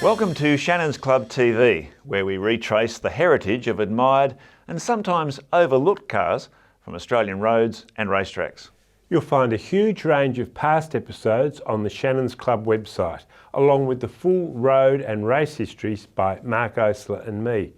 Welcome to Shannons Club TV, where we retrace the heritage of admired and sometimes overlooked cars from Australian roads and racetracks. You'll find a huge range of past episodes on the Shannons Club website, along with the full road and race histories by Mark Oastler and me.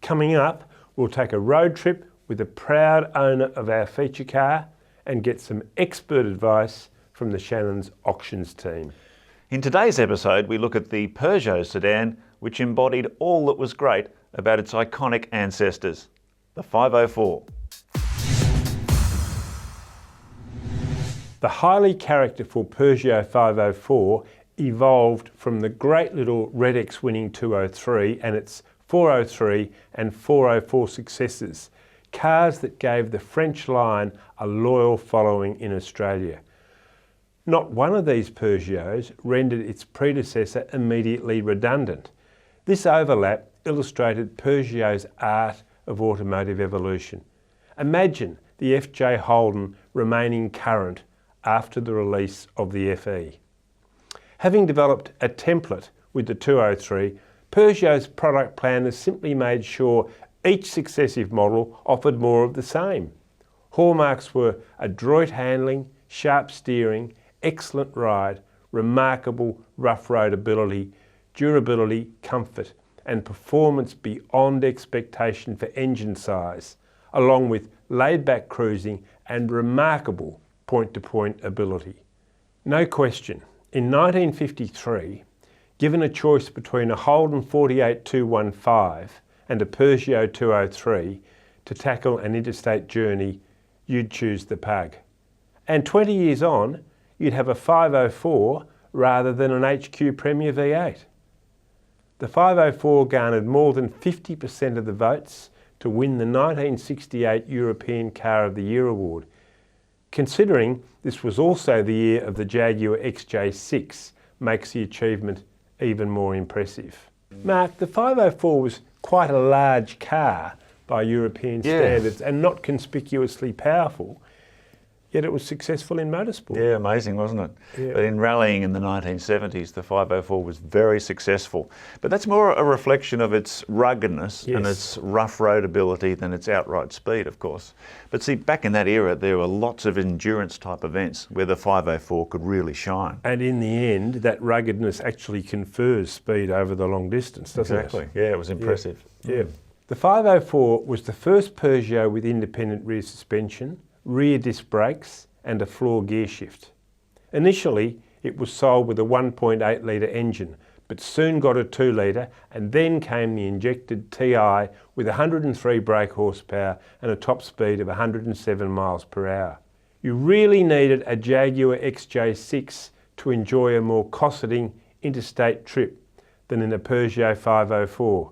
Coming up, we'll take a road trip with a proud owner of our feature car and get some expert advice from the Shannons auctions team. In today's episode, we look at the Peugeot sedan, which embodied all that was great about its iconic ancestors, the 504. The highly characterful Peugeot 504 evolved from the great little Red X winning 203 and its 403 and 404 successors, cars that gave the French line a loyal following in Australia. Not one of these Peugeots rendered its predecessor immediately redundant. This overlap illustrated Peugeot's art of automotive evolution. Imagine the FJ Holden remaining current after the release of the FE. Having developed a template with the 203, Peugeot's product planners simply made sure each successive model offered more of the same. Hallmarks were adroit handling, sharp steering, excellent ride, remarkable rough road ability, durability, comfort, and performance beyond expectation for engine size, along with laid-back cruising and remarkable point-to-point ability. No question, in 1953, given a choice between a Holden 48215 and a Peugeot 203 to tackle an interstate journey, you'd choose the Pug. And 20 years on, you'd have a 504 rather than an HQ Premier V8. The 504 garnered more than 50% of the votes to win the 1968 European Car of the Year award. Considering this was also the year of the Jaguar XJ6, makes the achievement even more impressive. Mark, the 504 was quite a large car by European standards and not conspicuously powerful. Yet it was successful in motorsport. Yeah, amazing, wasn't it? Yeah. But in rallying in the 1970s, the 504 was very successful. But that's more a reflection of its ruggedness and its rough road ability than its outright speed, of course. But see, back in that era, there were lots of endurance type events where the 504 could really shine. And in the end, that ruggedness actually confers speed over the long distance, doesn't it? Exactly, yeah, it was impressive. Yeah. The 504 was the first Peugeot with independent rear suspension, rear disc brakes and a floor gear shift. Initially, it was sold with a 1.8 litre engine, but soon got a 2 litre, and then came the injected TI with 103 brake horsepower and a top speed of 107 miles per hour. You really needed a Jaguar XJ6 to enjoy a more cosseting interstate trip than in a Peugeot 504.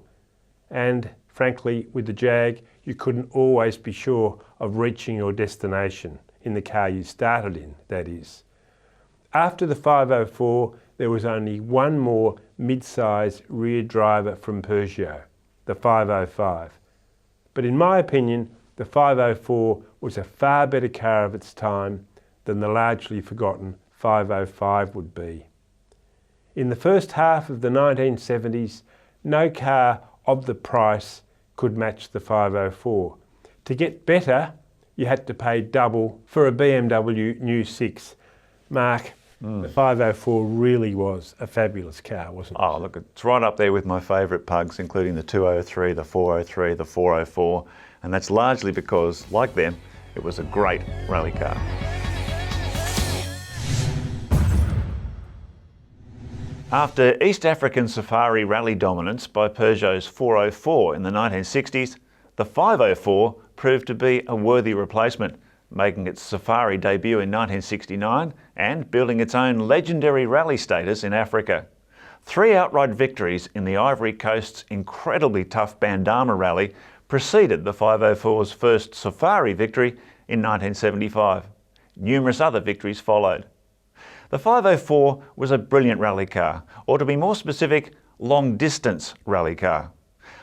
And frankly, with the Jag, you couldn't always be sure of reaching your destination, in the car you started in, that is. After the 504, there was only one more mid-size rear driver from Peugeot, the 505. But in my opinion, the 504 was a far better car of its time than the largely forgotten 505 would be. In the first half of the 1970s, no car of the price could match the 504. To get better, you had to pay double for a BMW New 6. Mark, the 504 really was a fabulous car, wasn't it? Oh, look, it's right up there with my favourite Pugs, including the 203, the 403, the 404, and that's largely because, like them, it was a great rally car. After East African safari rally dominance by Peugeot's 404 in the 1960s, the 504 proved to be a worthy replacement, making its safari debut in 1969 and building its own legendary rally status in Africa. 3 outright victories in the Ivory Coast's incredibly tough Bandama rally preceded the 504's first safari victory in 1975. Numerous other victories followed. The 504 was a brilliant rally car, or to be more specific, long-distance rally car.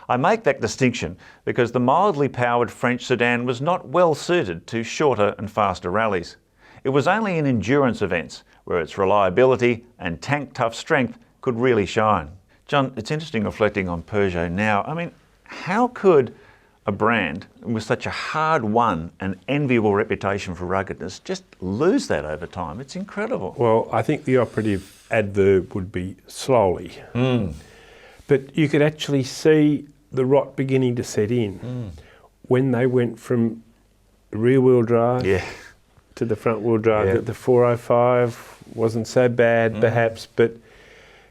I make that distinction because the mildly powered French sedan was not well suited to shorter and faster rallies. It was only in endurance events where its reliability and tank-tough strength could really shine. John, it's interesting reflecting on Peugeot now. I mean, how could a brand with such a hard-won and enviable reputation for ruggedness just lose that over time? It's incredible. Well, I think the operative adverb would be slowly. But you could actually see the rot beginning to set in when they went from rear-wheel drive to the front-wheel drive. The 405 wasn't so bad, perhaps, but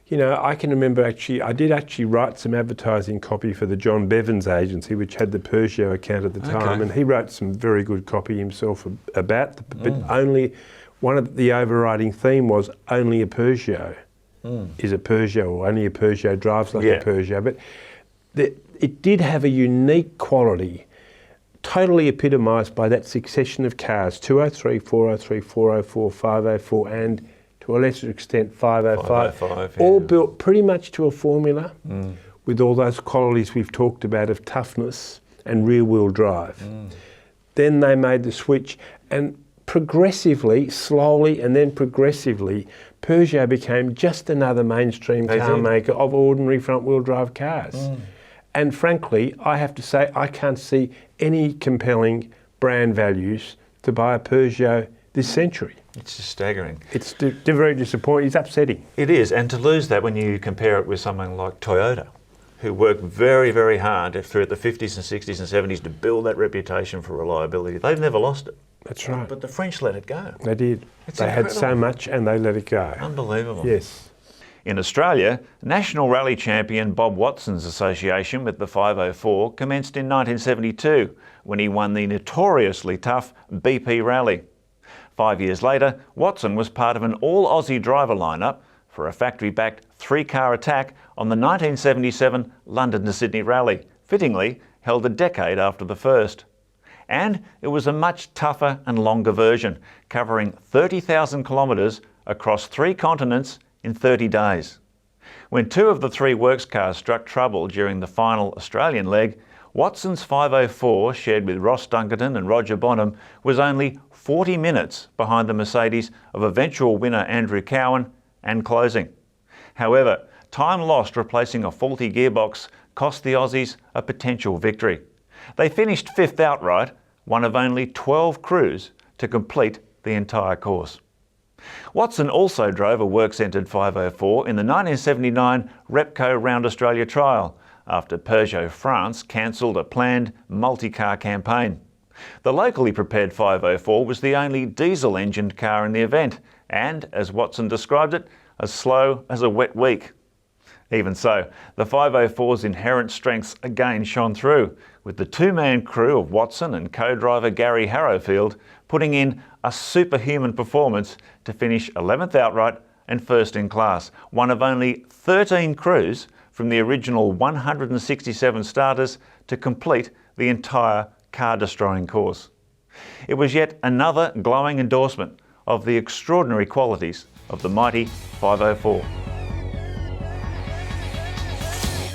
you know, I can remember I did actually write some advertising copy for the John Bevan's agency, which had the Peugeot account at the time, and he wrote some very good copy himself about but only one of the overriding theme was only a Peugeot is a Peugeot, or only a Peugeot drives like a Peugeot. But it did have a unique quality, totally epitomised by that succession of cars, 203, 403, 404, 504, and to a lesser extent 505, all built pretty much to a formula with all those qualities we've talked about of toughness and rear-wheel drive. Then they made the switch, and progressively, slowly and then progressively, Peugeot became just another mainstream car maker of ordinary front-wheel drive cars. And frankly, I have to say, I can't see any compelling brand values to buy a Peugeot this century. It's just staggering. It's very disappointing. It's upsetting. It is, and to lose that when you compare it with someone like Toyota, who worked very, very hard through the 50s and 60s and 70s to build that reputation for reliability. They've never lost it. That's right. But the French let it go. They did. They incredible. had so much and they let it go. Unbelievable. Yes. In Australia, National Rally champion Bob Watson's association with the 504 commenced in 1972 when he won the notoriously tough BP Rally. 5 years later, Watson was part of an all-Aussie driver lineup for a factory-backed three-car attack on the 1977 London to Sydney Rally, fittingly held a decade after the first. And it was a much tougher and longer version, covering 30,000 kilometres across 3 continents in 30 days. When 2 of the 3 works cars struck trouble during the final Australian leg, Watson's 504, shared with Ross Dunkerton and Roger Bonham, was only 40 minutes behind the Mercedes of eventual winner Andrew Cowan and closing. However, time lost replacing a faulty gearbox cost the Aussies a potential victory. They finished 5th outright, one of only 12 crews to complete the entire course. Watson also drove a works-entered 504 in the 1979 Repco Round Australia trial, after Peugeot France cancelled a planned multi-car campaign. The locally prepared 504 was the only diesel-engined car in the event, and, as Watson described it, as slow as a wet week. Even so, the 504's inherent strengths again shone through, with the 2-man crew of Watson and co-driver Gary Harrowfield putting in a superhuman performance to finish 11th outright and 1st in class, one of only 13 crews from the original 167 starters to complete the entire car-destroying course. It was yet another glowing endorsement of the extraordinary qualities of the mighty 504.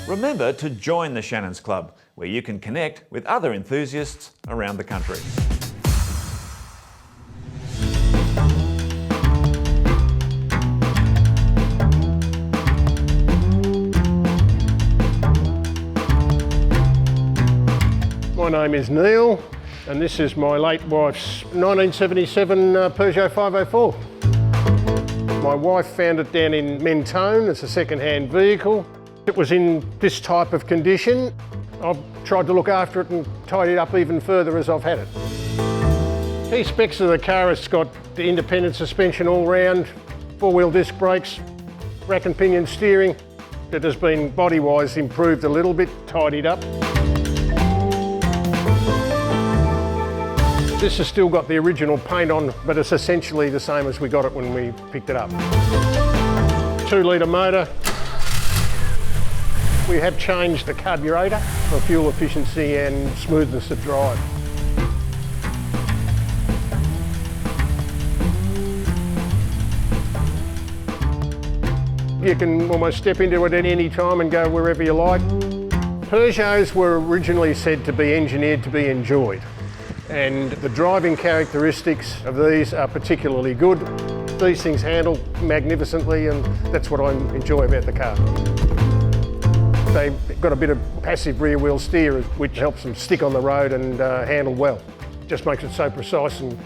Remember to join the Shannons Club, where you can connect with other enthusiasts around the country. My name is Neil, and this is my late wife's 1977 Peugeot 504. My wife found it down in Mentone as a second-hand vehicle. It was in this type of condition. I've tried to look after it and tidy it up even further as I've had it. Key specs of the car, it's got the independent suspension all round, 4-wheel disc brakes, rack and pinion steering. It has been body-wise improved a little bit, tidied up. This has still got the original paint on, but it's essentially the same as we got it when we picked it up. 2-litre motor. We have changed the carburetor for fuel efficiency and smoothness of drive. You can almost step into it at any time and go wherever you like. Peugeots were originally said to be engineered to be enjoyed, and the driving characteristics of these are particularly good. These things handle magnificently, and that's what I enjoy about the car. They've got a bit of passive rear wheel steer which helps them stick on the road and handle well. Just makes it so precise, and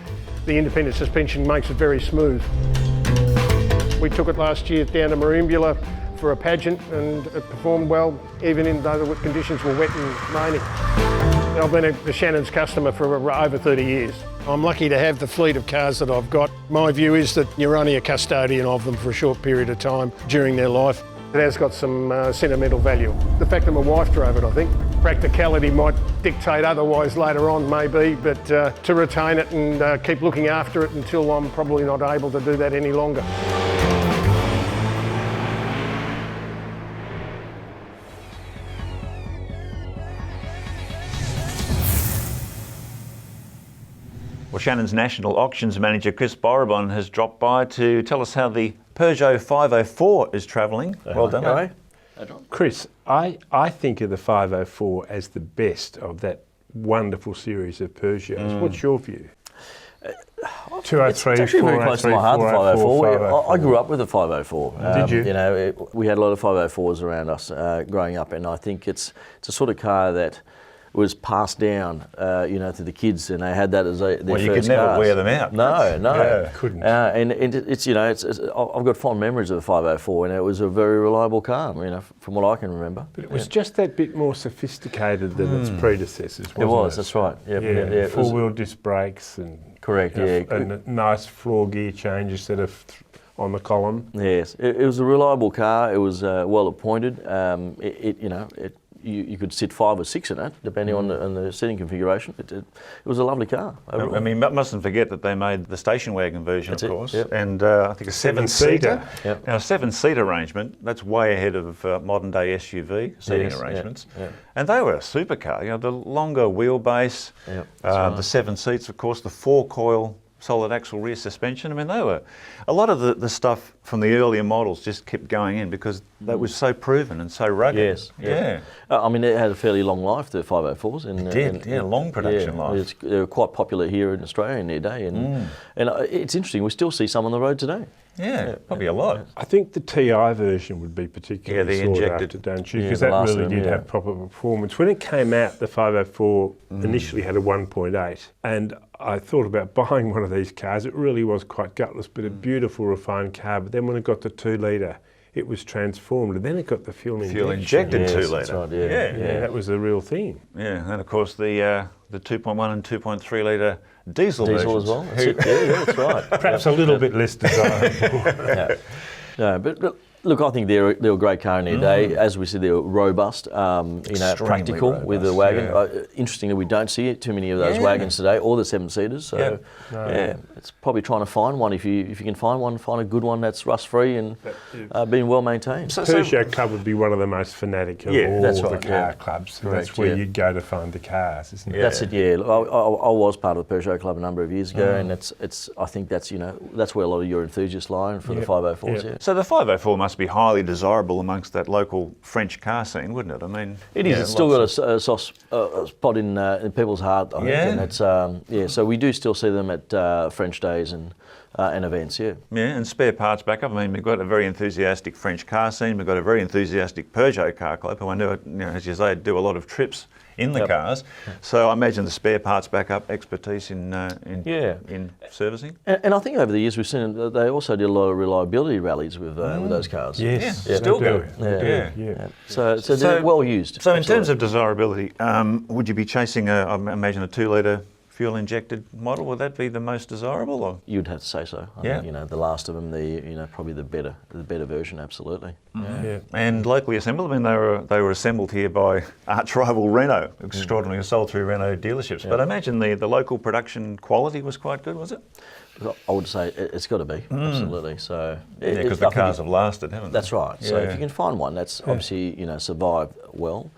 the independent suspension makes it very smooth. We took it last year down to Merimbula for a pageant, and it performed well even though the conditions were wet and raining. I've been a Shannons customer for over 30 years. I'm lucky to have the fleet of cars that I've got. My view is that you're only a custodian of them for a short period of time during their life. It has got some sentimental value. The fact that my wife drove it, I think. Practicality might dictate otherwise later on, maybe, but to retain it and keep looking after it until I'm probably not able to do that any longer. Well, Shannons National Auctions Manager Chris Barban has dropped by to tell us how the Peugeot 504 is travelling. Well done, mate. Chris, I think of the 504 as the best of that wonderful series of Peugeots. What's your view? 203, It's actually very close to my heart, the 504. I grew up with a 504. Did you? You know, we had a lot of 504s around us growing up, and I think it's a sort of car that was passed down, you know, to the kids, and they had that as their first cars. You could never wear them out. No. Yeah, couldn't. And it's, you know, I've got fond memories of the 504, and it was a very reliable car, you know, from what I can remember. But it was just that bit more sophisticated than its predecessors, wasn't it? It was, that's right. Yeah, four-wheel disc brakes and correct, and a nice floor gear change instead of on the column. Yes, it was a reliable car. It was well appointed. You could sit 5 or 6 in it, depending on the seating configuration. It was a lovely car. I mean, mustn't forget that they made the station wagon version, That's of it, course, yep. and I think a seven-seater. Yep. Now, a seven-seat arrangement, that's way ahead of modern-day SUV seating Yes, arrangements. yeah. And they were a supercar. You know, the longer wheelbase, Yep, the 7 seats, of course, the 4-coil solid axle rear suspension. I mean, they were a lot of the stuff from the earlier models just kept going in because that was so proven and so rugged. Yes. Yeah. I mean, it had a fairly long life, the 504s. And, It did, long production life. They were quite popular here in Australia in their day. And it's interesting, we still see some on the road today. Yeah, probably a lot. I think the TI version would be particularly the sought injected. after, don't you? Yeah, Because the that last really of them, did yeah. have proper performance. When it came out, the 504 initially had a 1.8, and I thought about buying one of these cars. It really was quite gutless, but a beautiful, refined car. But then when it got the 2-litre, it was transformed, and then it got the fuel Fuel-injected Yes, 2-litre. that's right, Yeah, that was the real thing. Yeah, and of course the 2.1 and 2.3 litre diesel Diesel versions. as well. That's it. Yeah, that's right. Perhaps a little bit less desirable. No, but look, I think they were a great car in their day. As we said, they were robust, Extremely practical robust, with the wagon. yeah. Interestingly, we don't see too many of those Yeah. wagons today, or the 7-seaters. So, No. it's probably trying to find one. If you can find one, find a good one that's rust-free and being well maintained. Peugeot Club would be one of the most fanatic of all that's the right, car yeah. clubs. Correct, That's where yeah. you'd go to find the cars, isn't it? That's it. Yeah, I was part of the Peugeot Club a number of years ago, and I think that's that's where a lot of your enthusiasts lie for the 504s. Yeah. Yeah. So the 504 must be highly desirable amongst that local French car scene, wouldn't it? I mean, It is. yeah, It's still lots got a soft spot in people's heart, I think. Yeah. And it's So we do still see them at French days and events. Yeah. Yeah, and spare parts backup. I mean, we've got a very enthusiastic French car scene. We've got a very enthusiastic Peugeot car club who I know, as you say, do a lot of trips in the cars. So I imagine the spare parts backup expertise in servicing. And I think over the years we've seen they also did a lot of reliability rallies with those cars. Yes, Yeah, still they do. Yeah. So they're well used. So in terms of desirability, would you be chasing I imagine a 2-litre fuel-injected model? Would that be the most desirable? Or? You'd have to say so. I think, the last of them, probably the better version, absolutely. Yeah. And locally assembled. I mean, they were assembled here by arch rival Renault, extraordinarily sold through Renault dealerships. But I imagine the local production quality was quite good, was it? I would say it's got to be, absolutely. So Because the cars have lasted, haven't they? That's right. So Yeah. if you can find one that's obviously survived well,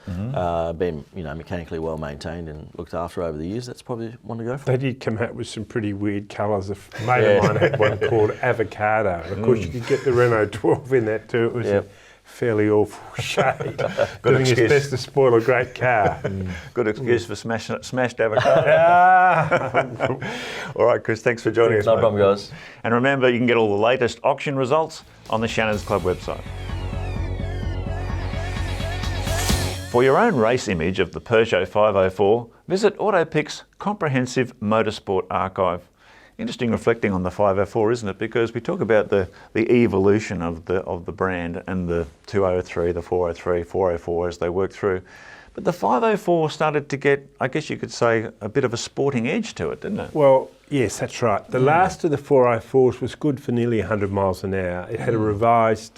been mechanically well maintained and looked after over the years, that's probably one to go for. They did come out with some pretty weird colours. A mate of mine had one called Avocado. And of course, you could get the Renault 12 in that too. It was a fairly awful shade. Doing his excuse. best to spoil a great car. Good excuse for smashed avocado. All right, Chris, thanks for joining us. No mate. problem, guys. And remember, you can get all the latest auction results on the Shannons Club website. For your own race image of the Peugeot 504, visit AutoPic's comprehensive motorsport archive. Interesting reflecting on the 504, isn't it? Because we talk about the evolution of the brand and the 203, the 403, 404 as they work through. But the 504 started to get, I guess you could say, a bit of a sporting edge to it, didn't it? Well, yes, that's right. The last of the 404s was good for nearly 100 miles an hour. It had a revised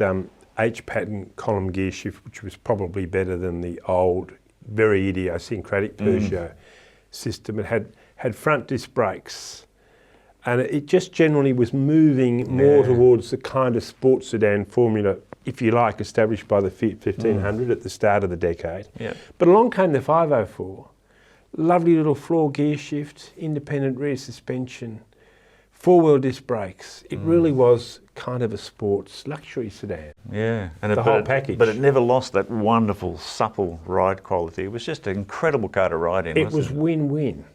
H-pattern column gear shift, which was probably better than the old, very idiosyncratic Peugeot system. It had front disc brakes, and it just generally was moving more towards the kind of sports sedan formula, if you like, established by the Fiat 1500 at the start of the decade. Yeah. But along came the 504, lovely little floor gear shift, independent rear suspension, four-wheel disc brakes. It really was kind of a sports luxury sedan. Yeah, and The whole package. But it never lost that wonderful, supple ride quality. It was just an incredible car to ride in. It was win-win.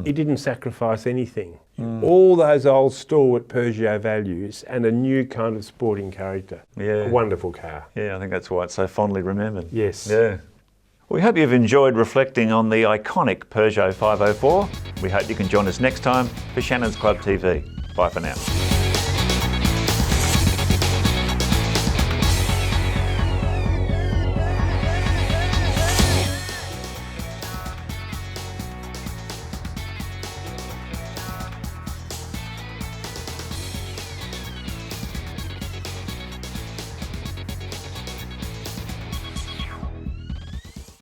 It didn't sacrifice anything. All those old stalwart Peugeot values and a new kind of sporting character. Yeah. A wonderful car. Yeah, I think that's why it's so fondly remembered. Yes. Yeah. We hope you've enjoyed reflecting on the iconic Peugeot 504. We hope you can join us next time for Shannons Club TV. Bye for now.